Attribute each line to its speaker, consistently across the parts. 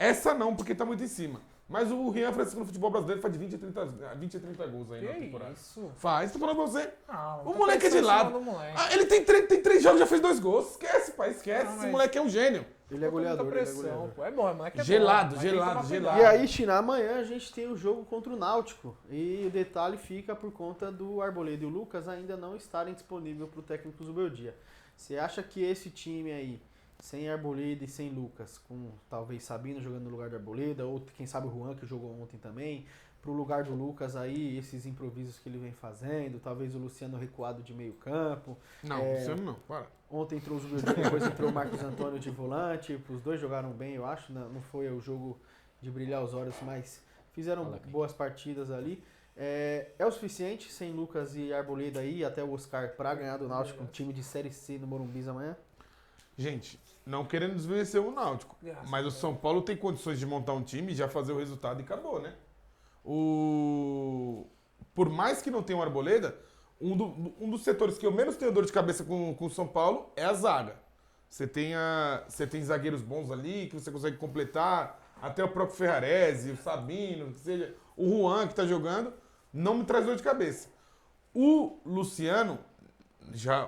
Speaker 1: Essa não, porque tá muito em cima. Mas o Rian Francisco no futebol brasileiro faz de 20 a 30 gols aí na temporada.
Speaker 2: Isso?
Speaker 1: Faz, tô falando pra você.
Speaker 2: Não,
Speaker 1: O moleque é de lado. Ele tem 3 jogos, já fez 2 gols. Esquece, pai, esquece.
Speaker 2: Não,
Speaker 1: Esse
Speaker 2: mas-
Speaker 1: moleque é um gênio.
Speaker 3: Ele é goleador, ele é
Speaker 2: pressão,
Speaker 3: goleador.
Speaker 2: pô. É bom, o moleque é
Speaker 1: Gelado,
Speaker 2: bom, mas tem que
Speaker 1: gelado,
Speaker 2: tomar
Speaker 1: gelado.
Speaker 3: E
Speaker 2: cuidado.
Speaker 3: aí, China, amanhã a gente tem o jogo contra o Náutico. E o detalhe fica por conta do Arboleda e o Lucas ainda não estarem disponíveis para o técnico Zubeldia. Você acha que esse time aí, sem Arboleda e sem Lucas, com talvez Sabino jogando no lugar do Arboleda, ou quem sabe o Juan que jogou ontem também, pro lugar do Lucas aí, esses improvisos que ele vem fazendo, talvez o Luciano recuado de meio campo.
Speaker 1: Não, Luciano não, para.
Speaker 3: Ontem entrou o Zubeldia, depois entrou o Marcos Antônio de volante, os dois jogaram bem, eu acho, não foi o jogo de brilhar os olhos, mas fizeram boas partidas ali. É o suficiente sem Lucas e Arboleda aí, até o Oscar, para ganhar do Náutico, um time de Série C no Morumbi amanhã?
Speaker 1: Gente, não querendo desmerecer o Náutico, mas o São Paulo tem condições de montar um time, já fazer o resultado e acabou, né? Por mais que não tenha o Arboleda, um dos setores que eu menos tenho dor de cabeça com o São Paulo é a zaga. Você tem zagueiros bons ali, que você consegue completar, até o próprio Ferrarese, o Sabino, que seja, o Juan que tá jogando, não me traz dor de cabeça. O Luciano,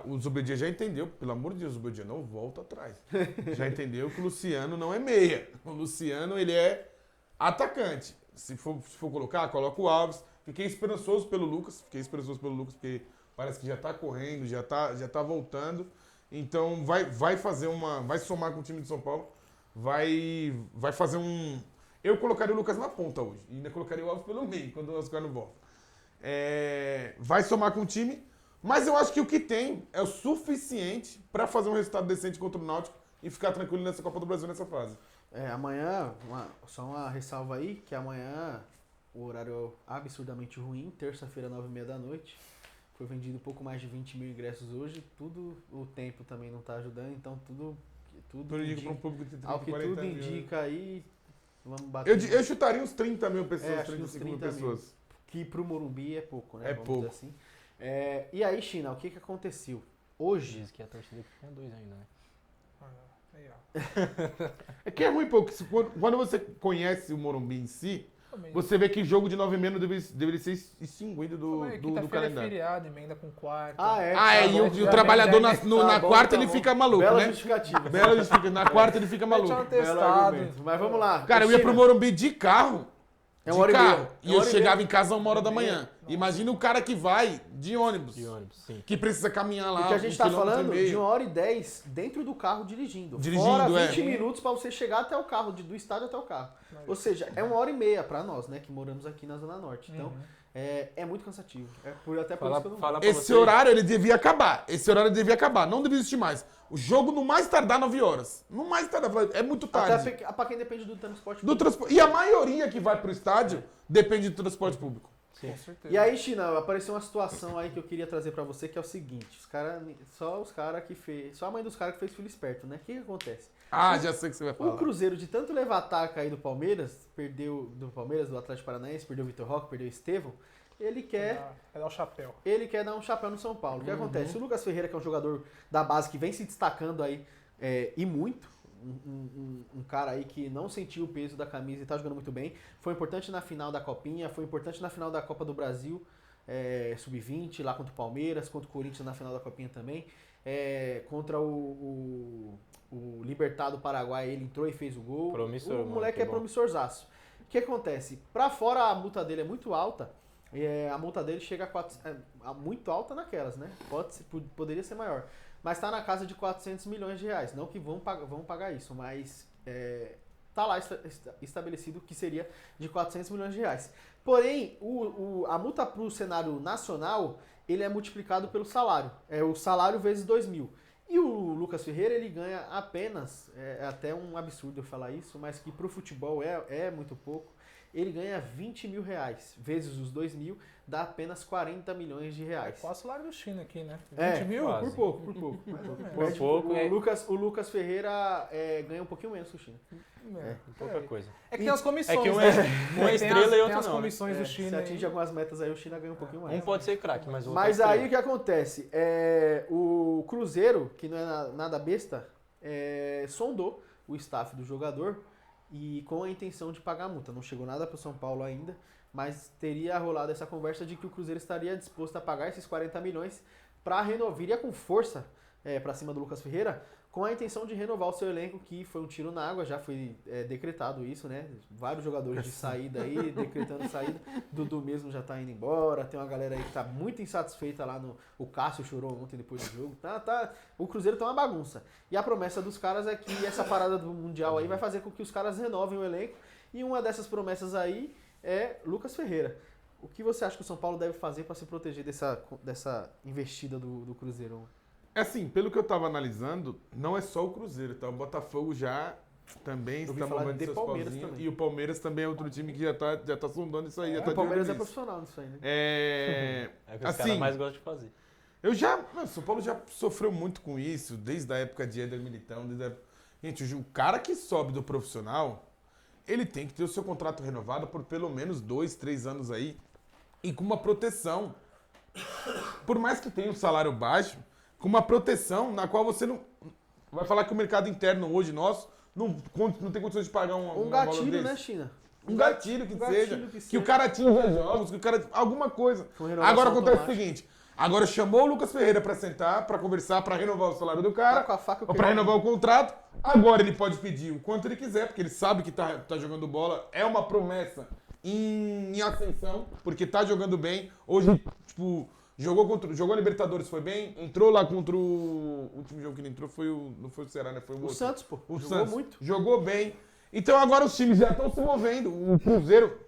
Speaker 1: o Zubeldia já entendeu, pelo amor de Deus, o Zubeldia não volta atrás. Já entendeu que o Luciano não é meia. O Luciano, ele é atacante. Se for colocar, coloca o Alves. Fiquei esperançoso pelo Lucas, porque parece que já tá correndo, já tá voltando. Então vai somar com o time de São Paulo, vai fazer eu colocaria o Lucas na ponta hoje, e ainda colocaria o Alves pelo meio, quando o Oscar não volta. Vai somar com o time, mas eu acho que o que tem é o suficiente para fazer um resultado decente contra o Náutico e ficar tranquilo nessa Copa do Brasil nessa fase.
Speaker 3: Amanhã, só uma ressalva aí, que amanhã o horário é absurdamente ruim, terça-feira, 9h30 da noite. Foi vendido pouco mais de 20 mil ingressos hoje, o tempo também não está ajudando, então tudo
Speaker 1: indica para um público de 30,
Speaker 3: ao que
Speaker 1: 40
Speaker 3: tudo
Speaker 1: mil.
Speaker 3: indica aí, vamos bater.
Speaker 1: Eu chutaria uns 30 mil pessoas,
Speaker 3: acho que
Speaker 1: 35
Speaker 3: uns
Speaker 1: mil
Speaker 3: 30
Speaker 1: pessoas.
Speaker 3: mil, que pro Morumbi é pouco, né?
Speaker 1: É
Speaker 3: vamos
Speaker 1: pouco.
Speaker 3: dizer assim. E aí, China, o que aconteceu? Hoje...
Speaker 4: Diz que a torcida tinha 2 ainda, né?
Speaker 2: Aí, ó.
Speaker 1: É que é ruim, pô, que quando você conhece o Morumbi em si, você vê que jogo de 9h30 deveria ser extinguido do
Speaker 2: Quinta-feira é
Speaker 1: calendário.
Speaker 2: feriado, emenda com quarta.
Speaker 1: E o trabalhador na quarta ele fica maluco,
Speaker 3: Bela
Speaker 1: né?
Speaker 3: justificativa.
Speaker 1: Bela justificativa. Na quarta ele fica maluco.
Speaker 2: Mete um
Speaker 3: Belo
Speaker 2: atestado.
Speaker 3: argumento. Mas vamos lá.
Speaker 1: Cara, eu ia pro Morumbi de carro.
Speaker 3: É
Speaker 1: De
Speaker 3: uma hora e
Speaker 1: carro.
Speaker 3: meia.
Speaker 1: E eu chegava em casa 1h da manhã. Imagina o cara que vai de ônibus.
Speaker 4: De ônibus, sim.
Speaker 1: Que precisa caminhar lá.
Speaker 3: Porque a gente
Speaker 1: 1,5
Speaker 3: tá falando
Speaker 1: km.
Speaker 3: de 1h10 dentro do carro dirigindo.
Speaker 1: Dirigindo,
Speaker 3: Fora
Speaker 1: é.
Speaker 3: 20 minutos para você chegar até o carro, do estádio até o carro. Ou seja, é 1h30 para nós, né, que moramos aqui na Zona Norte. Então, é muito cansativo. Até por isso que eu não
Speaker 4: Fala pra
Speaker 1: Esse
Speaker 4: vocês.
Speaker 1: horário ele devia acabar. Não devia existir mais. O jogo no mais tardar 9 horas. No mais tardar. É muito tarde.
Speaker 3: Até para quem depende do transporte
Speaker 1: Do
Speaker 3: público.
Speaker 1: transporte. E a maioria que vai pro estádio depende do transporte público.
Speaker 2: Com certeza.
Speaker 3: E aí, China, apareceu uma situação aí que eu queria trazer pra você, que é o seguinte, só a mãe dos caras que fez filho esperto, né? O que acontece?
Speaker 1: Já sei o que você vai
Speaker 3: O
Speaker 1: falar.
Speaker 3: Cruzeiro, de tanto levar ataque aí do Palmeiras, do Atlético Paranaense, perdeu o Vitor Roque, perdeu o Estevão, ele quer
Speaker 2: dar o chapéu.
Speaker 3: dar um chapéu no São Paulo. O que acontece? O Lucas Ferreira, que é um jogador da base que vem se destacando aí, e muito, um cara aí que não sentiu o peso da camisa e tá jogando muito bem. Foi importante na final da Copinha, foi importante na final da Copa do Brasil, Sub-20, lá contra o Palmeiras, contra o Corinthians na final da Copinha também. Contra o Libertad do Paraguai, ele entrou e fez o gol.
Speaker 4: Promissor,
Speaker 3: o moleque
Speaker 4: que
Speaker 3: é
Speaker 4: bom.
Speaker 3: promissorzaço. O que acontece? Pra fora a multa dele é muito alta. A multa dele chega muito alta naquelas, né? Poderia ser maior. Mas está na casa de 400 milhões de reais. Não que vão pagar isso, mas tá lá estabelecido que seria de 400 milhões de reais. Porém, a multa para o cenário nacional, ele é multiplicado pelo salário. É o salário vezes 2.000. E o Lucas Ferreira, ele ganha apenas, é até um absurdo eu falar isso, mas que para o futebol é muito pouco. Ele ganha 20 mil reais, vezes os 2.000, dá apenas 40 milhões de reais.
Speaker 2: Quase o salário do China aqui, né? 20 mil?
Speaker 4: quase.
Speaker 3: Por pouco.
Speaker 4: Por pouco,
Speaker 3: O Lucas Ferreira ganha um pouquinho menos que o China.
Speaker 4: Pouca coisa.
Speaker 2: É que tem as comissões.
Speaker 4: É que
Speaker 2: né?
Speaker 4: uma estrela e
Speaker 2: tem
Speaker 4: outra
Speaker 2: as
Speaker 4: não, né?
Speaker 2: comissões do
Speaker 3: Se
Speaker 2: China.
Speaker 3: atinge algumas metas aí, o China ganha um pouquinho mais.
Speaker 4: Um pode ser craque, mas o outro
Speaker 3: Mas
Speaker 4: é
Speaker 3: aí o
Speaker 4: estrela.
Speaker 3: que acontece? O Cruzeiro, que não é nada besta, sondou o staff do jogador e com a intenção de pagar a multa. Não chegou nada para o São Paulo ainda, mas teria rolado essa conversa de que o Cruzeiro estaria disposto a pagar esses 40 milhões para renovar, viria com força para cima do Lucas Ferreira, com a intenção de renovar o seu elenco, que foi um tiro na água, já foi decretado isso, né? Vários jogadores de saída aí, decretando saída. Dudu mesmo já tá indo embora, tem uma galera aí que tá muito insatisfeita lá no... O Cássio chorou ontem depois do jogo. O Cruzeiro tá uma bagunça. E a promessa dos caras é que essa parada do Mundial aí vai fazer com que os caras renovem o elenco, e uma dessas promessas aí é Lucas Ferreira. O que você acha que o São Paulo deve fazer para se proteger dessa investida do Cruzeiro?
Speaker 1: É assim, pelo que eu tava analisando, não é só o Cruzeiro, tá? O Botafogo já também está movendo seus pauzinhos. E o Palmeiras também é outro time que já tá sondando isso aí.
Speaker 3: O Palmeiras é profissional nisso aí, né?
Speaker 4: É o que os caras mais gostam de fazer.
Speaker 1: O São Paulo já sofreu muito com isso, desde a época de Éder Militão. Gente, o cara que sobe do profissional, ele tem que ter o seu contrato renovado por pelo menos 2, 3 anos aí, e com uma proteção. Por mais que tenha um salário baixo, com uma proteção na qual você não... Vai falar que o mercado interno hoje nosso não tem condições de pagar
Speaker 3: um gatilho, né, China?
Speaker 1: Um gatilho que seja. Que o cara atinja jogos, que o cara... Alguma coisa. Agora acontece o seguinte. Agora chamou o Lucas Ferreira pra sentar, pra conversar, pra renovar o salário do cara, ou pra renovar o contrato. Agora ele pode pedir o quanto ele quiser, porque ele sabe que tá jogando bola. É uma promessa em ascensão, porque tá jogando bem. Hoje, tipo... Jogou a Libertadores, foi bem. Entrou lá contra o último jogo que ele entrou não foi o Ceará, né? Foi o
Speaker 3: Santos, pô.
Speaker 1: O
Speaker 3: jogou
Speaker 1: Santos.
Speaker 3: Muito.
Speaker 1: Jogou bem. Então agora os times já estão se movendo. O Cruzeiro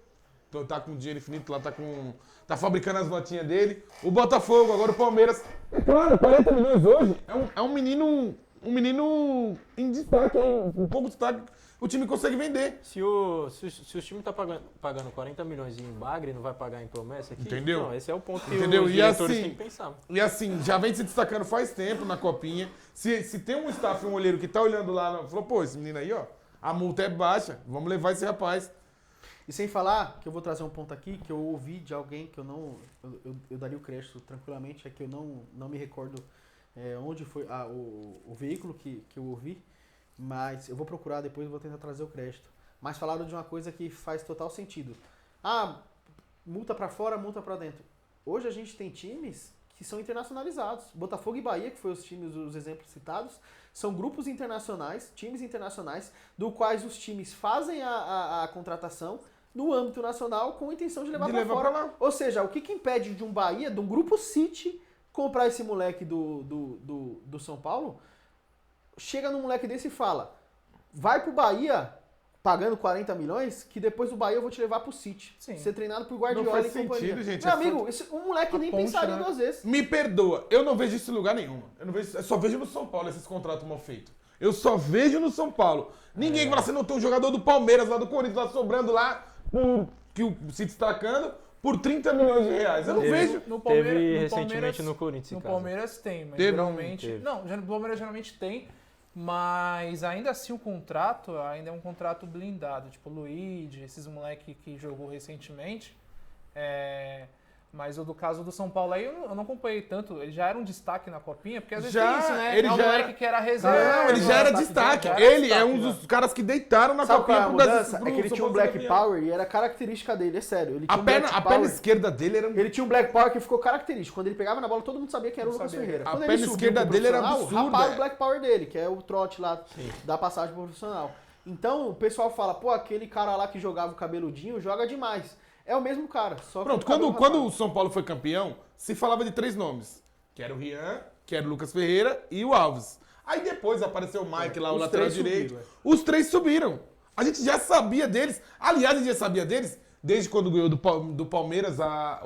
Speaker 1: tá com dinheiro infinito lá, tá fabricando as botinhas dele. O Botafogo, agora o Palmeiras. Claro, 40 milhões hoje é um menino em destaque, um pouco de destaque. O time consegue vender.
Speaker 4: Se os times estão pagando 40 milhões em bagre, não vai pagar em promessa aqui?
Speaker 1: Entendeu?
Speaker 4: Não, esse é o ponto que
Speaker 1: Entendeu?
Speaker 4: os diretores têm que pensar.
Speaker 1: E assim, já vem se destacando faz tempo na copinha. Se tem um staff, um olheiro que tá olhando lá, falou, pô, esse menino aí, ó, a multa é baixa, vamos levar esse rapaz.
Speaker 3: E sem falar, que eu vou trazer um ponto aqui, que eu ouvi de alguém que eu não... Eu daria o crédito tranquilamente, é que eu não me recordo onde foi o veículo que eu ouvi. Mas eu vou procurar depois e vou tentar trazer o crédito. Mas falaram de uma coisa que faz total sentido. Multa pra fora, multa pra dentro. Hoje a gente tem times que são internacionalizados. Botafogo e Bahia, que foram os exemplos citados, são grupos internacionais, times internacionais, do quais os times fazem a contratação no âmbito nacional com a intenção de levar pra fora. Pra Ou seja, o que impede de um Bahia, de um grupo City, comprar esse moleque do São Paulo? Chega num moleque desse e fala, vai pro Bahia pagando 40 milhões, que depois do Bahia eu vou te levar pro City. Sim. Ser treinado por Guardiola
Speaker 1: não faz
Speaker 3: e companhia.
Speaker 1: Sentido, gente.
Speaker 3: Meu amigo, um moleque nem pensaria 2 vezes.
Speaker 1: Me perdoa, eu não vejo isso em lugar nenhum. Eu só vejo no São Paulo esses contratos mal feitos. Eu só vejo no São Paulo. Ninguém fala assim, não tem um jogador do Palmeiras, lá do Corinthians, lá sobrando lá, se destacando por 30 milhões de reais. Eu não vejo.
Speaker 2: No Palmeiras,
Speaker 4: teve recentemente no Corinthians.
Speaker 2: No Palmeiras tem, mas
Speaker 1: teve,
Speaker 2: geralmente... Não, no Palmeiras geralmente tem, mas ainda assim o contrato ainda é um contrato blindado. Tipo, o Luigi, esses moleque que jogou recentemente. Mas o do caso do São Paulo aí eu não acompanhei tanto. Ele já era um destaque na copinha, porque às vezes tem isso, né?
Speaker 1: Ele
Speaker 2: é um
Speaker 1: já
Speaker 2: moleque que era reserva.
Speaker 1: Não, ele já era destaque. Ele é um dos caras que deitaram na copinha.
Speaker 3: Sabe qual é a mudança? É que ele tinha um Black Power e era característica dele, é sério. Ele tinha
Speaker 1: a perna esquerda dele era...
Speaker 3: Ele tinha um Black Power que ficou característico. Quando ele pegava na bola, todo mundo sabia que era o Lucas Ferreira. Quando
Speaker 1: a perna esquerda dele era absurda.
Speaker 3: Rapaz, o Black Power dele, que é o trote lá da passagem profissional. Então, o pessoal fala, pô, aquele cara lá que jogava o cabeludinho joga demais. É o mesmo cara, só que...
Speaker 1: Pronto, quando o São Paulo foi campeão, se falava de 3 nomes. Que era o Rian, que era o Lucas Ferreira e o Alves. Aí depois apareceu o Mike lá, o lateral direito. Os 3 subiram. A gente já sabia deles. Aliás, a gente já sabia deles desde quando ganhou do Palmeiras a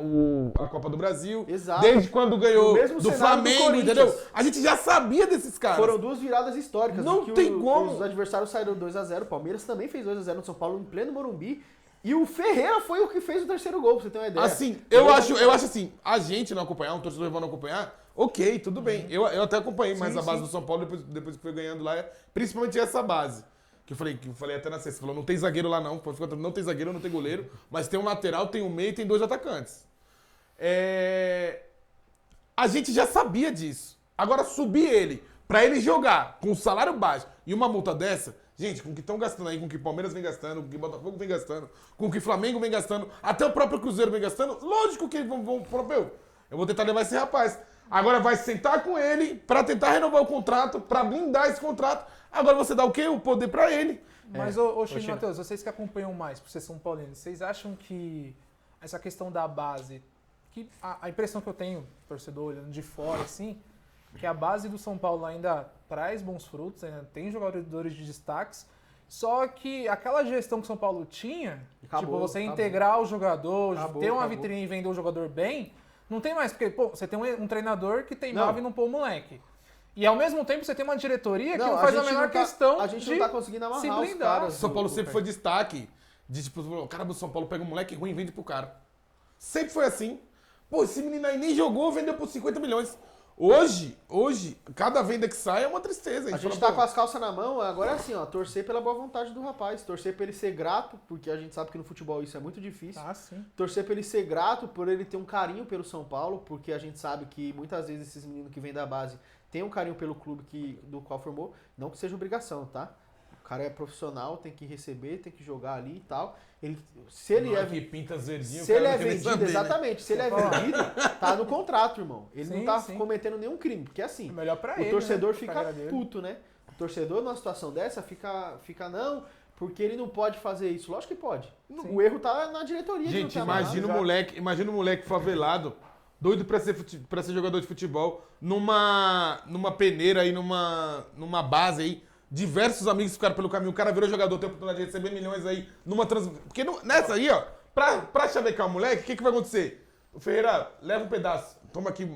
Speaker 1: Copa do Brasil.
Speaker 3: Exato.
Speaker 1: Desde quando ganhou
Speaker 3: do
Speaker 1: Flamengo, entendeu? A gente já sabia desses caras.
Speaker 3: Foram 2 viradas históricas.
Speaker 1: Não tem como.
Speaker 3: Os adversários saíram 2-0. O Palmeiras também fez 2-0 no São Paulo, em pleno Morumbi. E o Ferreira foi o que fez o 3º gol, pra você ter uma ideia.
Speaker 1: Assim, eu acho assim, a gente não acompanhar, um torcedor não acompanhar, ok, tudo bem. Eu até acompanhei mais a base do São Paulo depois que foi ganhando lá, principalmente essa base. Que eu falei até na sexta, você falou, não tem zagueiro lá não, não tem zagueiro, não tem goleiro, mas tem um lateral, tem um meio e tem 2 atacantes. A gente já sabia disso. Agora subir ele, pra ele jogar com um salário baixo e uma multa dessa, Gente, com o que estão gastando aí, com o que o Palmeiras vem gastando, com o que o Botafogo vem gastando, com o que o Flamengo vem gastando, até o próprio Cruzeiro vem gastando, lógico que vão falar, meu, eu vou tentar levar esse rapaz. Agora vai sentar com ele pra tentar renovar o contrato, pra blindar esse contrato. Agora você dá o quê? O poder pra ele.
Speaker 2: Mas, ô Chino Matheus, vocês que acompanham mais, por ser São Paulino, vocês acham que essa questão da base, que a impressão que eu tenho, torcedor olhando de fora, assim, que a base do São Paulo ainda traz bons frutos, ainda tem jogadores de destaques, só que aquela gestão que o São Paulo tinha,
Speaker 3: Acabou,
Speaker 2: você
Speaker 3: acabou.
Speaker 2: integrar o jogador,
Speaker 3: Acabou,
Speaker 2: ter uma
Speaker 3: acabou.
Speaker 2: vitrine e vender o jogador bem, não tem mais, porque pô, você tem um treinador que teimava em não pôr o moleque. E ao mesmo tempo você tem uma diretoria que não faz a menor questão
Speaker 3: A gente
Speaker 2: de
Speaker 3: não tá conseguindo
Speaker 2: se
Speaker 3: amarrar os
Speaker 2: blindar.
Speaker 3: caras.
Speaker 1: São Paulo sempre foi destaque. De tipo, o cara do São Paulo pega um moleque ruim e vende pro cara. Sempre foi assim. Pô, esse menino aí nem jogou, vendeu por 50 milhões. Hoje, cada venda que sai é uma tristeza.
Speaker 3: A gente
Speaker 1: fala,
Speaker 3: tá com as calças na mão, agora é assim, ó, torcer pela boa vontade do rapaz, torcer pra ele ser grato, porque a gente sabe que no futebol isso é muito difícil.
Speaker 2: Ah, sim.
Speaker 3: Torcer pra ele ser grato, por ele ter um carinho pelo São Paulo, porque a gente sabe que muitas vezes esses meninos que vêm da base têm um carinho pelo clube do qual formou, não que seja obrigação, tá? O cara é profissional, tem que receber, tem que jogar ali e tal. Se ele é
Speaker 1: que pinta verdinho,
Speaker 3: Se ele é vendido, exatamente, se ele é vendido, tá no contrato, irmão. Ele
Speaker 2: Sim,
Speaker 3: não tá
Speaker 2: sim.
Speaker 3: cometendo nenhum crime, porque assim,
Speaker 2: É melhor pra
Speaker 3: o
Speaker 2: ele,
Speaker 3: torcedor
Speaker 2: né? Pra
Speaker 3: fica
Speaker 2: carreira dele.
Speaker 3: puto, né? O torcedor numa situação dessa fica não, porque ele não pode fazer isso. Lógico que pode.
Speaker 2: Sim.
Speaker 3: O erro tá na diretoria. de não
Speaker 1: Gente,
Speaker 3: ter amarrado.
Speaker 1: imagina o moleque favelado, doido pra ser jogador de futebol, numa peneira aí, numa base aí. Diversos amigos ficaram pelo caminho, o cara virou jogador, tem a oportunidade de receber milhões aí numa transmissão. Porque nessa aí, ó, pra chavecar o moleque, o que vai acontecer? O Ferreira, leva um pedaço, toma aqui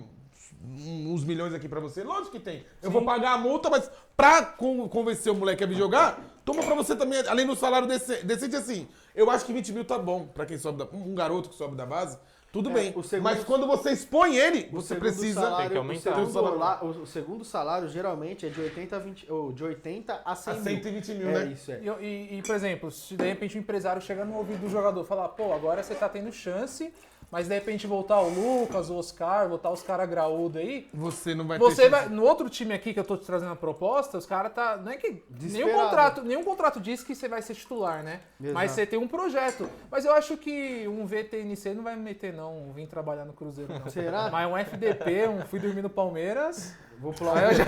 Speaker 1: uns milhões aqui pra você. Lógico que tem. Eu vou pagar a multa, mas pra convencer o moleque a vir jogar, toma pra você também, além do salário decente assim. Eu acho que 20 mil tá bom pra quem sobe um garoto que sobe da base. Tudo bem,
Speaker 3: o segundo-
Speaker 1: mas quando você expõe ele,
Speaker 3: O
Speaker 1: você
Speaker 3: segundo
Speaker 1: precisa...
Speaker 3: salário-
Speaker 4: tem que aumentar.
Speaker 3: O segundo salário geralmente é de 80 a 100
Speaker 1: A 120 mil,
Speaker 3: é
Speaker 1: né?
Speaker 3: isso, é.
Speaker 2: E, por exemplo, se de repente o empresário chega no ouvido do jogador e falar, pô, agora você tá tendo chance, mas de repente voltar o Lucas, o Oscar, voltar os caras graúdos aí,
Speaker 1: Você não vai
Speaker 2: você
Speaker 1: ter
Speaker 2: vai.
Speaker 1: chance.
Speaker 2: No outro time aqui que eu tô te trazendo a proposta, os caras tá. Não é que.
Speaker 3: Desesperado.
Speaker 2: Nenhum contrato diz que você vai ser titular, né?
Speaker 3: Exato.
Speaker 2: Mas você tem um projeto. Mas eu acho que um VTNC não vai me meter, não. Vim trabalhar no Cruzeiro, não.
Speaker 3: Será?
Speaker 2: Mas um FDP, fui dormir no Palmeiras.
Speaker 3: Vou pular
Speaker 2: Aí eu já-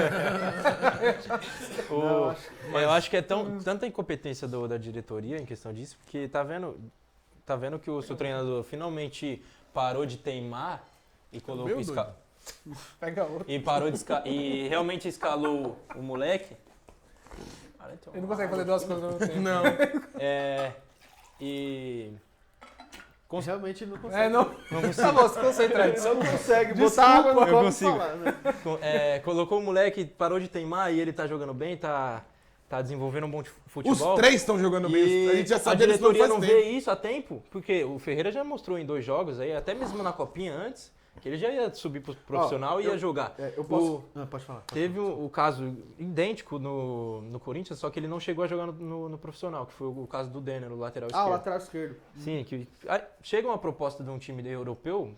Speaker 3: Não,
Speaker 4: Eu acho que é tanta incompetência da diretoria em questão disso, porque tá vendo que o seu treinador finalmente parou de teimar e colocou
Speaker 1: Meu doido.
Speaker 2: Pega outro.
Speaker 4: e parou de e realmente escalou o moleque. Cara, então,
Speaker 2: Ele não consegue fazer duas coisas ao mesmo tempo.
Speaker 1: Não.
Speaker 4: E
Speaker 3: realmente não consegue.
Speaker 2: Não. Tá bom, se concentra aí.
Speaker 3: Não consegue
Speaker 2: Desculpa,
Speaker 3: botar água no
Speaker 4: eu
Speaker 3: copo e
Speaker 4: consigo.
Speaker 3: falar, né?
Speaker 4: colocou o moleque, parou de teimar e ele tá jogando bem, tá desenvolvendo um bom
Speaker 1: Os
Speaker 4: futebol.
Speaker 1: três estão jogando bem.
Speaker 4: E
Speaker 1: A gente já
Speaker 4: a
Speaker 1: sabia disso
Speaker 4: diretoria
Speaker 1: faz
Speaker 4: não
Speaker 1: tempo.
Speaker 4: vê isso a tempo, porque o Ferreira já mostrou em 2 jogos aí, até mesmo na copinha antes, que ele já ia subir pro profissional e ia jogar.
Speaker 3: Eu posso. Não, pode falar.
Speaker 4: Teve o caso idêntico no Corinthians, só que ele não chegou a jogar no profissional, que foi o caso do Denner, o lateral
Speaker 3: O
Speaker 4: esquerdo.
Speaker 3: lateral esquerdo.
Speaker 4: Sim, que chega uma proposta de um time europeu,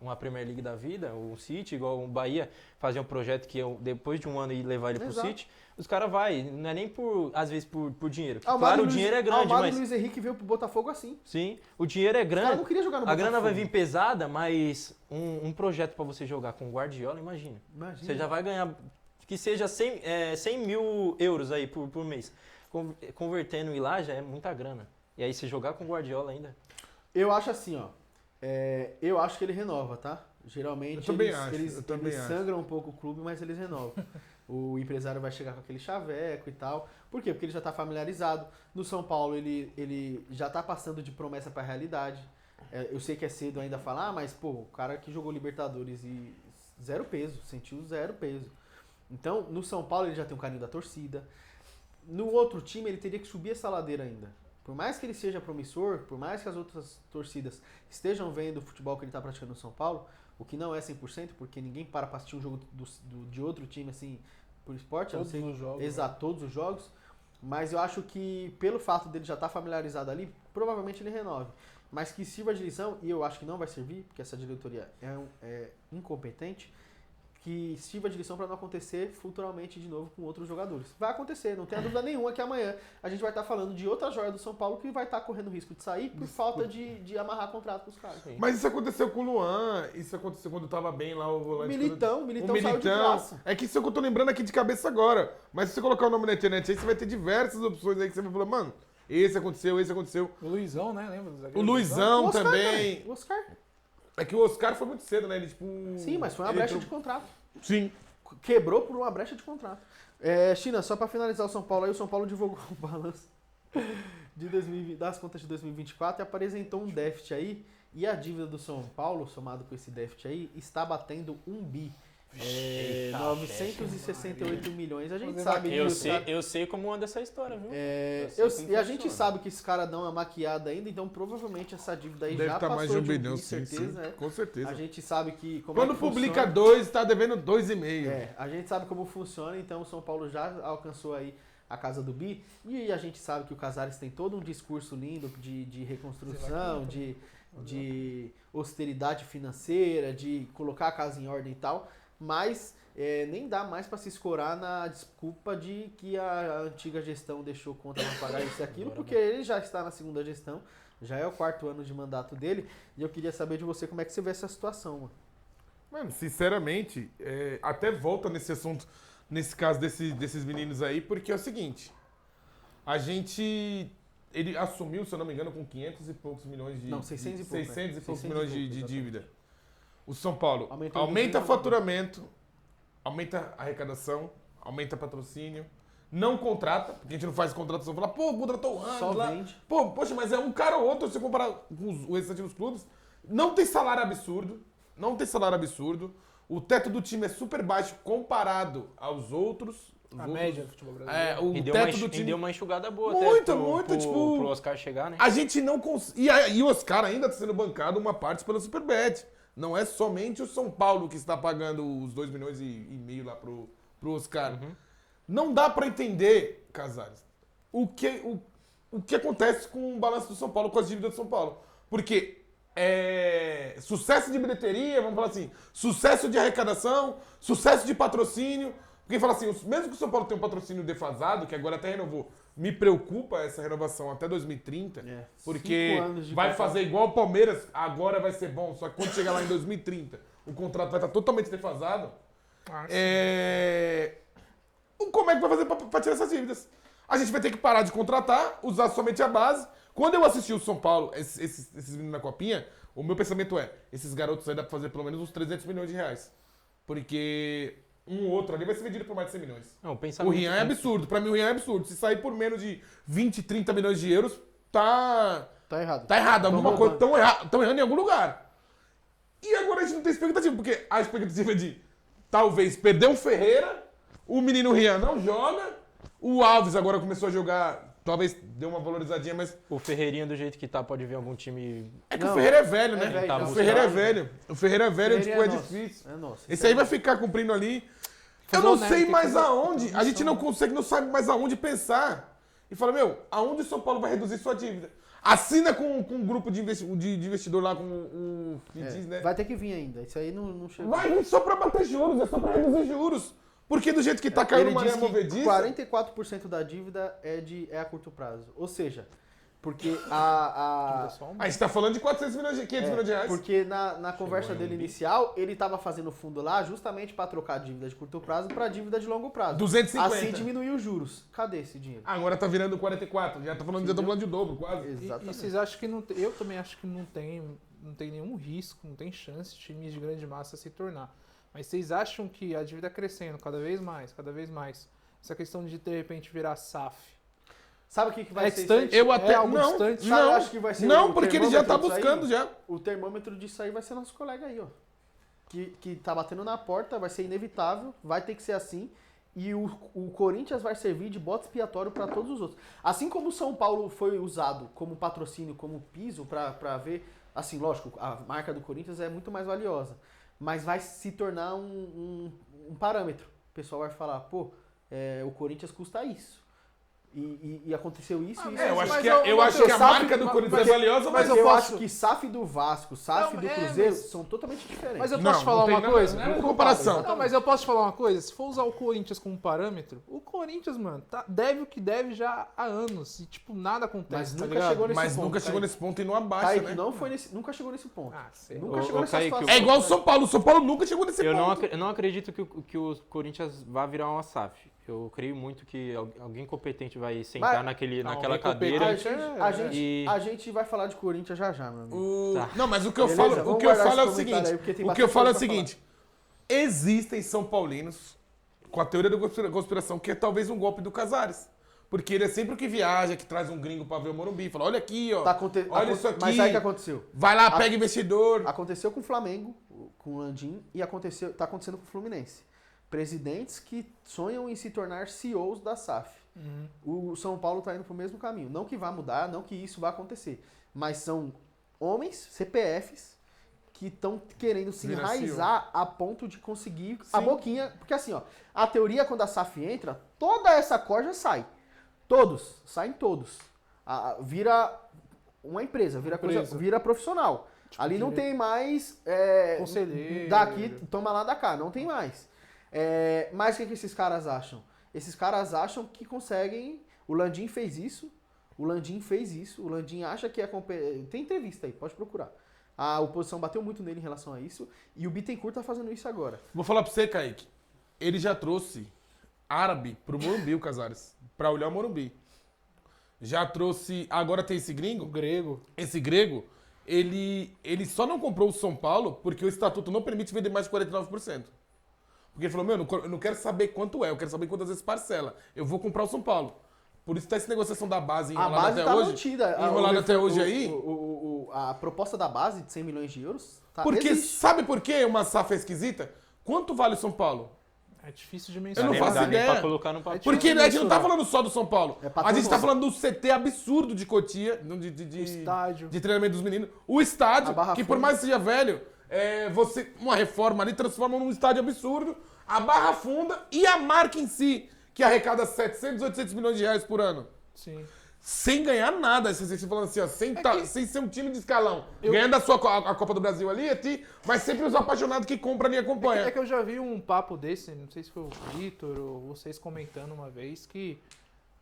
Speaker 4: uma Premier League da vida, o City, igual o Bahia, fazer um projeto que depois de um ano ia levar ele pro
Speaker 3: Exato.
Speaker 4: City, os caras vai, não é nem às vezes por dinheiro.
Speaker 3: Ah,
Speaker 4: Claro, o dinheiro é grande,
Speaker 3: Almada
Speaker 4: mas
Speaker 3: Luiz Henrique veio pro Botafogo assim.
Speaker 4: sim, o dinheiro é
Speaker 3: O cara
Speaker 4: grande.
Speaker 3: não queria jogar no
Speaker 4: A
Speaker 3: Botafogo.
Speaker 4: grana vai vir pesada, mas um projeto pra você jogar com o Guardiola, imagina.
Speaker 3: Imagina.
Speaker 4: Você já vai ganhar, que seja 100 mil euros aí por mês. Convertendo e lá já é muita grana. E aí se jogar com o Guardiola ainda.
Speaker 3: Eu acho assim, ó. Eu acho que ele renova, tá? Geralmente
Speaker 1: Eu também
Speaker 3: eles,
Speaker 1: acho,
Speaker 3: eles,
Speaker 1: eu também
Speaker 3: eles
Speaker 1: acho.
Speaker 3: sangram um pouco o clube, mas eles renovam. O empresário vai chegar com aquele chaveco e tal. Por quê? Porque ele já tá familiarizado. No São Paulo ele já tá passando de promessa pra realidade. Eu sei que é cedo ainda falar, mas pô, o cara que jogou Libertadores e zero peso, sentiu zero peso. Então, no São Paulo ele já tem um carinho da torcida. No outro time ele teria que subir essa ladeira ainda. Por mais que ele seja promissor, por mais que as outras torcidas estejam vendo o futebol que ele está praticando no São Paulo, o que não é 100%, porque ninguém para assistir um jogo de outro time assim por esporte, a não
Speaker 2: Todos
Speaker 3: ser-
Speaker 2: os jogos.
Speaker 3: Exato, todos os jogos. Mas eu acho que pelo fato dele já estar familiarizado ali, provavelmente ele renove. Mas que sirva de lição, e eu acho que não vai servir, porque essa diretoria é incompetente, que sirva de lição para não acontecer futuramente de novo com outros jogadores. Vai acontecer, não tenha dúvida nenhuma que amanhã a gente vai estar falando de outra joia do São Paulo que vai estar correndo risco de sair por falta de amarrar contrato com os caras.
Speaker 1: Mas isso aconteceu com o Luan, isso aconteceu quando tava bem lá o volante.
Speaker 3: Militão
Speaker 1: O
Speaker 3: saiu de graça.
Speaker 1: É que isso que eu tô lembrando aqui de cabeça agora. Mas se você colocar o nome na internet aí, você vai ter diversas opções aí que você vai falar, mano, esse aconteceu, esse aconteceu.
Speaker 2: O Luizão, né? Lembra do zagueiro?
Speaker 1: O Luizão
Speaker 3: O Oscar
Speaker 1: também.
Speaker 3: O Oscar.
Speaker 1: É que o Oscar foi muito cedo, né? Ele, tipo.
Speaker 3: Sim, mas foi uma
Speaker 1: ele
Speaker 3: brecha
Speaker 1: entrou-
Speaker 3: de contrato.
Speaker 1: Sim.
Speaker 3: Quebrou por uma brecha de contrato. China, só para finalizar o São Paulo aí, o São Paulo divulgou o balanço de 2020, das contas de 2024 e apresentou um déficit aí. E a dívida do São Paulo, somado com esse déficit aí, está batendo 1 bi.
Speaker 4: Eita,
Speaker 3: 968 milhões. A gente
Speaker 2: Fazer
Speaker 3: sabe disso.
Speaker 4: Eu sei como anda essa história, viu?
Speaker 3: E a gente sabe que esse cara dá uma maquiada ainda, então provavelmente essa dívida aí
Speaker 1: Deve
Speaker 3: já
Speaker 1: estar
Speaker 3: passou
Speaker 1: mais de 1
Speaker 3: bi,
Speaker 1: bilhão, sim,
Speaker 3: certeza.
Speaker 1: sim. Com certeza.
Speaker 3: A gente sabe que
Speaker 1: Quando
Speaker 3: é que
Speaker 1: publica
Speaker 3: funciona.
Speaker 1: 2, tá devendo 2,5.
Speaker 3: A gente sabe como funciona, então o São Paulo já alcançou aí a casa do bi. E a gente sabe que o Casares tem todo um discurso lindo de reconstrução, de austeridade financeira, de colocar a casa em ordem e tal, mas nem dá mais para se escorar na desculpa de que a antiga gestão deixou conta não pagar isso e aquilo, porque ele já está na segunda gestão, já é o 4º ano de mandato dele, e eu queria saber de você como é que você vê essa situação, mano.
Speaker 1: Mano, sinceramente, até volta nesse assunto, nesse caso desses meninos aí, porque é o seguinte, ele assumiu, se eu não me engano, com 500 e poucos milhões de...
Speaker 3: Não, 600 e pouco,
Speaker 1: 600 e poucos
Speaker 3: 600 e
Speaker 1: milhões
Speaker 3: pouco,
Speaker 1: de
Speaker 3: exatamente.
Speaker 1: dívida. O São Paulo
Speaker 3: Aumentou
Speaker 1: aumenta
Speaker 3: muito,
Speaker 1: faturamento, aumenta a arrecadação, aumenta patrocínio, não contrata, porque a gente não faz contratação, fala, pô, contratou o Ramos
Speaker 3: Só
Speaker 1: lá.
Speaker 3: vende.
Speaker 1: Pô, poxa, mas é um cara ou outro, se você comparar com o restante dos clubes, não tem salário absurdo, o teto do time é super baixo comparado aos outros.
Speaker 2: A média do futebol brasileiro.
Speaker 1: O
Speaker 4: E deu,
Speaker 1: teto
Speaker 4: uma,
Speaker 1: do
Speaker 4: e
Speaker 1: time...
Speaker 4: deu uma enxugada boa
Speaker 1: Muito,
Speaker 4: até
Speaker 1: muito, tipo-
Speaker 4: pro Oscar chegar, né?
Speaker 1: A gente não consegue. E o Oscar ainda está sendo bancado uma parte pela Superbet. Não é somente o São Paulo que está pagando os 2 milhões e meio lá pro Oscar. Não dá para entender, Casares, o que acontece com o balanço do São Paulo, com as dívidas do São Paulo. Porque sucesso de bilheteria, vamos falar assim, sucesso de arrecadação, sucesso de patrocínio. Porque fala assim, mesmo que o São Paulo tenha um patrocínio defasado, que agora até renovou, me preocupa essa renovação até 2030, porque
Speaker 3: 5 anos de
Speaker 1: vai
Speaker 3: contrato.
Speaker 1: fazer igual o Palmeiras, agora vai ser bom, só que quando chegar lá em 2030, o contrato vai estar totalmente defasado. Como é que vai fazer para tirar essas dívidas? A gente vai ter que parar de contratar, usar somente a base. Quando eu assisti o São Paulo, esses meninos na Copinha, o meu pensamento esses garotos aí dá pra fazer pelo menos uns 300 milhões de reais. Porque um ou outro ali vai ser vendido por mais de 100 milhões.
Speaker 4: Não,
Speaker 1: O
Speaker 4: pensamento,
Speaker 1: Rian é absurdo. Pra mim, o Rian é absurdo. Se sair por menos de 20, 30 milhões de euros, tá
Speaker 3: Tá errado.
Speaker 1: alguma
Speaker 3: Tão
Speaker 1: coisa.
Speaker 3: roubando.
Speaker 1: Estão errando em algum lugar. E agora a gente não tem expectativa, porque a expectativa é de talvez perder o Ferreira, o menino Rian não joga, o Alves agora começou a jogar, talvez deu uma valorizadinha, mas
Speaker 4: O Ferreirinha, do jeito que tá, pode vir algum time.
Speaker 1: é que
Speaker 3: Não,
Speaker 1: o Ferreira é velho, né?
Speaker 3: velho,
Speaker 4: tá
Speaker 1: o
Speaker 4: buscando.
Speaker 1: Ferreira é velho. O Ferreira é velho,
Speaker 3: Ferreira
Speaker 1: tipo, é
Speaker 3: nosso.
Speaker 1: difícil.
Speaker 3: É nosso.
Speaker 1: Esse aí vai ficar cumprindo ali. Eu
Speaker 2: Fazer
Speaker 1: não
Speaker 2: o Neto,
Speaker 1: sei
Speaker 2: tem que
Speaker 1: mais
Speaker 2: fazer
Speaker 1: aonde. A gente
Speaker 2: transmissão.
Speaker 1: não consegue, não sabe mais aonde pensar. E fala, aonde o São Paulo vai reduzir sua dívida? Assina com um grupo de investidor lá, com o FIDIS, né?
Speaker 3: Vai ter que vir ainda. Isso aí não chegou.
Speaker 1: Vai vir só pra bater juros, é só pra reduzir juros. Porque do jeito que tá caindo
Speaker 3: Ele
Speaker 1: maré
Speaker 3: disse que
Speaker 1: movediça...
Speaker 3: 44% da dívida é a curto prazo. Ou seja, porque a
Speaker 1: A gente tá falando de 500 milhões de reais.
Speaker 3: porque na conversa
Speaker 4: em um
Speaker 3: dele
Speaker 4: bi.
Speaker 3: inicial, ele estava fazendo o fundo lá justamente para trocar a dívida de curto prazo para dívida de longo prazo.
Speaker 1: 250.
Speaker 3: Assim diminuir os juros. Cadê esse dinheiro?
Speaker 1: Agora tá virando 44. Já tá falando de dobro, quase.
Speaker 2: E
Speaker 3: Exatamente.
Speaker 2: vocês acham que não tem, eu também acho que não tem nenhum risco, não tem chance de times de grande massa se tornar. Mas vocês acham que a dívida crescendo cada vez mais, essa questão de repente virar SAF,
Speaker 3: Sabe o que vai
Speaker 2: é
Speaker 3: ser
Speaker 2: distante?
Speaker 1: Eu
Speaker 2: É
Speaker 1: até
Speaker 2: algo
Speaker 1: não,
Speaker 2: distante?
Speaker 3: Sabe, eu
Speaker 1: não,
Speaker 3: acho que vai ser
Speaker 1: não,
Speaker 3: o
Speaker 1: porque ele já tá
Speaker 3: termômetro disso aí?
Speaker 1: buscando já.
Speaker 3: O termômetro disso aí vai ser nosso colega aí, ó. Que tá batendo na porta, vai ser inevitável, vai ter que ser assim. E o Corinthians vai servir de bode expiatório para todos os outros. Assim como o São Paulo foi usado como patrocínio, como piso para ver. Assim, lógico, a marca do Corinthians é muito mais valiosa. Mas vai se tornar um parâmetro. O pessoal vai falar, pô, o Corinthians custa isso. E aconteceu isso e isso.
Speaker 1: Eu
Speaker 2: Mas
Speaker 1: acho
Speaker 2: eu-
Speaker 1: que, eu
Speaker 2: mas
Speaker 1: acho que
Speaker 2: eu-
Speaker 1: a marca do Corinthians é valiosa, mas
Speaker 3: Mas eu
Speaker 2: eu
Speaker 3: acho
Speaker 2: posso-
Speaker 3: que SAF do Vasco, SAF
Speaker 2: Não,
Speaker 3: do
Speaker 2: é,
Speaker 3: Cruzeiro
Speaker 2: mas-
Speaker 3: são totalmente diferentes.
Speaker 2: Mas eu
Speaker 1: Não,
Speaker 2: posso falar
Speaker 1: não tem
Speaker 2: uma
Speaker 1: nada-
Speaker 2: coisa?
Speaker 1: não é comparação.
Speaker 2: Não, mas eu posso te falar uma coisa? Se for usar o Corinthians como parâmetro, o Corinthians, mano, deve o que deve já há anos. E, tipo, nada acontece,
Speaker 3: Mas
Speaker 2: tá
Speaker 3: nunca
Speaker 2: ligado?
Speaker 3: chegou nesse
Speaker 1: Mas
Speaker 3: ponto,
Speaker 1: nunca chegou
Speaker 3: Kaique.
Speaker 1: nesse ponto e não abaixa,
Speaker 3: Kaique,
Speaker 1: né?
Speaker 3: não foi nunca chegou nesse ponto.
Speaker 2: Ah, sei.
Speaker 3: Nunca
Speaker 4: Ô,
Speaker 3: chegou nessa
Speaker 4: Kaique,
Speaker 3: situação.
Speaker 1: É igual o São Paulo. O São Paulo nunca chegou nesse
Speaker 4: Eu
Speaker 1: ponto.
Speaker 4: não acredito que o Corinthians vá virar uma SAF. Eu creio muito que alguém competente vai sentar
Speaker 3: Mas-
Speaker 4: naquela
Speaker 2: alguém
Speaker 4: cadeira.
Speaker 3: A gente,
Speaker 4: E-
Speaker 3: a gente vai falar de Corinthians já, meu amigo.
Speaker 4: Tá.
Speaker 1: Não, mas o que eu
Speaker 3: Beleza,
Speaker 1: falo,
Speaker 3: vamos
Speaker 1: o que eu
Speaker 3: guardar
Speaker 1: falo é o
Speaker 3: esse comentário
Speaker 1: seguinte.
Speaker 3: aí, porque tem
Speaker 1: O que eu
Speaker 3: bastante
Speaker 1: falo é o
Speaker 3: coisa pra
Speaker 1: seguinte. Existem São Paulinos com a teoria da conspiração, que é talvez um golpe do Casares. Porque ele é sempre o que viaja, que traz um gringo pra ver o Morumbi. Fala, olha aqui, ó. Olha isso aqui.
Speaker 3: Mas aí o que aconteceu?
Speaker 1: Vai lá, pega investidor.
Speaker 3: Aconteceu com o Flamengo, com o Landim, e tá acontecendo com o Fluminense. Presidentes que sonham em se tornar CEOs da SAF. O São Paulo tá indo pro mesmo caminho. Não que vá mudar, não que isso vá acontecer. Mas são homens, CPFs, que estão querendo se
Speaker 1: Vira
Speaker 3: enraizar a ponto de conseguir a boquinha. Porque assim, ó, a teoria, quando a SAF entra, toda essa corja sai. Todos, saem todos. Vira uma empresa, vira profissional. Ali não tem mais
Speaker 2: Conselheiro.
Speaker 3: daqui, toma lá da cá, não tem mais. Mas o que esses caras acham? Esses caras acham que conseguem. O Landim fez isso. O Landim acha que é tem entrevista aí, pode procurar. A oposição bateu muito nele em relação a isso. E o Bittencourt tá fazendo isso agora.
Speaker 1: Vou falar pra você, Kaique. Ele já trouxe árabe pro Morumbi, o Casares. Pra olhar o Morumbi. Já trouxe... Agora tem esse
Speaker 2: O
Speaker 1: gringo.
Speaker 2: grego.
Speaker 1: Esse grego, ele só não comprou o São Paulo porque o estatuto não permite vender mais de 49%. Porque ele falou, meu, eu não quero saber quanto é, eu quero saber quantas vezes parcela. Eu vou comprar o São Paulo. Por isso tá essa negociação da base
Speaker 3: A
Speaker 1: enrolada
Speaker 3: base
Speaker 1: até
Speaker 3: tá
Speaker 1: hoje.
Speaker 3: mantida.
Speaker 1: Enrolada até hoje aí.
Speaker 3: A proposta da base de 100 milhões de euros tá,
Speaker 1: Porque
Speaker 3: existe.
Speaker 1: sabe por que uma SAF é esquisita? Quanto vale o São Paulo?
Speaker 2: É difícil de
Speaker 1: Eu
Speaker 2: mencionar.
Speaker 1: não faço
Speaker 4: dá nem
Speaker 1: ideia.
Speaker 4: pra colocar no papel.
Speaker 1: Porque a gente não tá falando só do São Paulo.
Speaker 3: É pra
Speaker 1: A gente
Speaker 3: todo
Speaker 1: tá
Speaker 3: mundo.
Speaker 1: falando do CT absurdo de Cotia, de
Speaker 2: Estádio.
Speaker 1: de treinamento dos meninos. O estádio,
Speaker 3: A Barra
Speaker 1: que por
Speaker 3: Funda.
Speaker 1: mais que seja velho, uma reforma ali transforma num estádio absurdo. A Barra Funda e a marca em si, que arrecada 700, 800 milhões de reais por ano.
Speaker 2: Sim.
Speaker 1: Sem ganhar nada, você falando assim, ó, sem ser um time de escalão.
Speaker 2: Eu-
Speaker 1: Ganhando a Copa do Brasil ali, mas sempre os apaixonados que compram e acompanham.
Speaker 2: É que eu já vi um papo desse, não sei se foi o Vitor ou vocês comentando uma vez, que,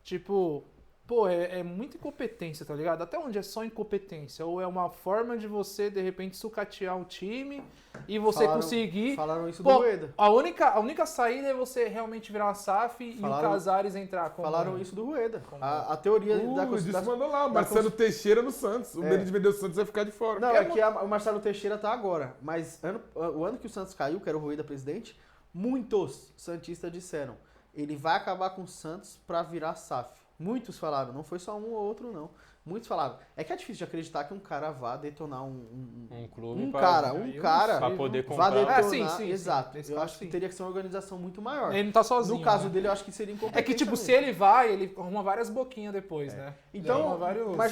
Speaker 2: tipo, pô, é muita incompetência, tá ligado? Até onde é só incompetência? Ou é uma forma de você, de repente, sucatear o time e você conseguir...
Speaker 3: Falaram isso
Speaker 2: Pô,
Speaker 3: do Rueda.
Speaker 2: a única saída é você realmente virar uma SAF e o
Speaker 3: Falaram-
Speaker 2: Casares entrar como...
Speaker 3: Falaram isso do Rueda.
Speaker 2: Como-
Speaker 3: A teoria da
Speaker 1: O Edilson
Speaker 3: da-
Speaker 1: mandou lá, o
Speaker 3: da
Speaker 1: Marcelo Teixeira no Santos. O medo de vender o Santos vai ficar de fora.
Speaker 3: Não,
Speaker 1: Porque
Speaker 3: é que o Marcelo Teixeira tá agora. Mas o ano que o Santos caiu, que era o Rueda presidente, muitos santistas disseram, ele vai acabar com o Santos pra virar SAF. Muitos falaram, não foi só um ou outro, não. Muitos falaram. É que é difícil de acreditar que um cara vá detonar
Speaker 4: Um clube
Speaker 3: um
Speaker 4: pra-
Speaker 3: cara,
Speaker 2: Aí eu
Speaker 4: pra
Speaker 2: não
Speaker 4: poder
Speaker 3: vá
Speaker 4: comprar.
Speaker 3: detonar.
Speaker 2: sim,
Speaker 3: Exato.
Speaker 2: nesse
Speaker 3: Eu
Speaker 2: caso,
Speaker 3: acho que
Speaker 2: sim.
Speaker 3: teria que ser uma organização muito maior.
Speaker 2: Ele não tá sozinho.
Speaker 3: No caso
Speaker 2: né?
Speaker 3: dele, eu acho que seria
Speaker 2: É
Speaker 3: incompetência
Speaker 2: que, tipo,
Speaker 3: mesmo.
Speaker 2: se ele vai, ele arruma várias boquinhas depois, né?
Speaker 3: Então,
Speaker 2: Ele arruma vários...
Speaker 3: mas